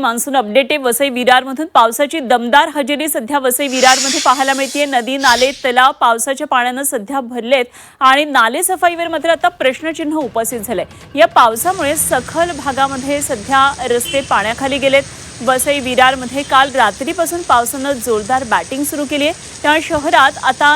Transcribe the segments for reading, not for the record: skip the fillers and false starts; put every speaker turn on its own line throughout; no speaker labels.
Monsoon update आहे। वसई विरारमधून पावसाची दमदार हजेरी सध्या वसई विरारमध्ये पाहायला मिळते। नदी नाले तलाव पावसाच्या पाण्याने सध्या भरलेत आणि नाले सफाईवर मात्र आता प्रश्नचिन्ह उपस्थित झाले। या पावसामुळे सखल भागामध्ये सध्या रस्ते पाण्याखाली गेलेत। वसई विरारमध्ये काल रात्रीपासून पावसाने जोरदार बॅटिंग सुरू केली आहे। त्या शहरात आता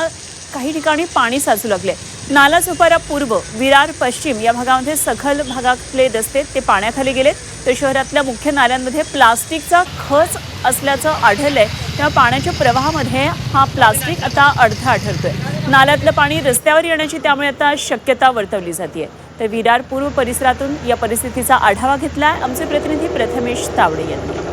काही ठिकाणी पाणी साचू लागले। नालासोपारा पूर्व विरार पश्चिम या भागामध्ये सखल भागातले रस्ते ते पाण्याखाली गेलेत। तर शहरातल्या मुख्य नाल्यांमध्ये प्लास्टिकचा खच असल्याचं आढळलंय। त्या पाण्याच्या प्रवाहामध्ये हा प्लास्टिक आता अडथळा ठरतोय। नाल्यातलं पाणी रस्त्यावर येण्याची त्यामुळे आता शक्यता वर्तवली जाते। तर विरार पूर्व परिसरातून या परिस्थितीचा आढावा घेतलाय आमचे प्रतिनिधी प्रथमेश तावडे यांनी।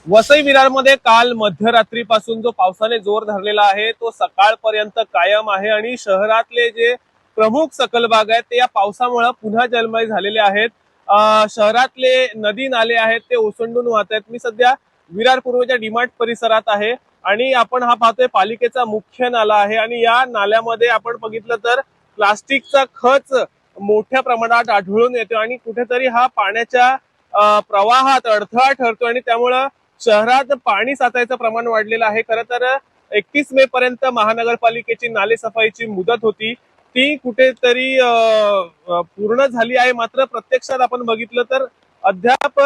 वसई विरारमध्ये काल मध्यरात्रीपासून जो पावसाने जोर धरलेला आहे तो सकाळपर्यंत कायम आहे आणि शहरातले जे प्रमुख सकल भाग आहेत ते या पावसामुळे पुन्हा जलमय झालेले आहेत। शहरातले नदी नाले आहेत ते ओसंडून वाहत आहेत। मी सध्या विरार पूर्वच्या डीमार्ट परिसरात आहे आणि आपण हा पाहतोय पालिकेचा मुख्य नाला आहे आणि या नाल्यामध्ये आपण बघितलं तर प्लास्टिकचा खच मोठ्या प्रमाणात आढळून येतो आणि कुठेतरी हा पाण्याच्या प्रवाहात अडथळा ठरतो आणि त्यामुळं शहरात पाणी साचायचं प्रमाण वाढलेलं आहे। खरं तर 31 मे पर्यंत महानगरपालिकेची नाले सफाईची मुदत होती ती कुठेतरी पूर्ण झाली आहे। मात्र प्रत्यक्षात आपण बघितलं तर अद्याप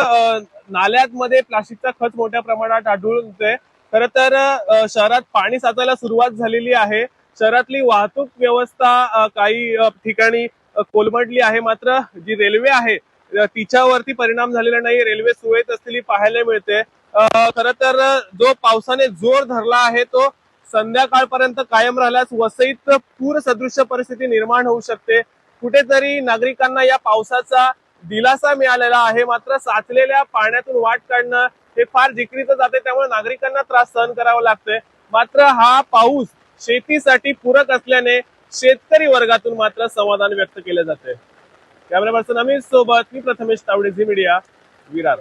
नाल्यांमध्ये प्लास्टिकचा खच मोठ्या प्रमाणात आढळून येतोय। खरं तर शहरात पाणी साचायला सुरुवात झालेली आहे। शहरातली वाहतूक व्यवस्था काही ठिकाणी कोलमडली आहे। मात्र जी रेल्वे आहे तिच्यावरती परिणाम झालेला नाही। रेल्वे सुरळीत असलेली पाहायला मिळते। खरं तर जो पावसाने जोर धरला आहे तो संध्याकाळपर्यंत कायम राहिल्यास वसईत पूर सदृश्य परिस्थिती निर्माण होऊ शकते। कुठेतरी नागरिकांना या पावसाचा दिलासा मिळालेला आहे। मात्र साचलेल्या पाण्यातून वाट काढणं हे फार जिकिरीचं जाते, त्यामुळे नागरिकांना त्रास सहन करावा लागतोय। मात्र हा पाऊस शेतीसाठी पूरक असल्याने शेतकरी वर्गातून मात्र समाधान व्यक्त केले जाते। कॅमेरा पर्सन अमित सोबत मी प्रथमेश तावडे, झी मीडिया, विरार।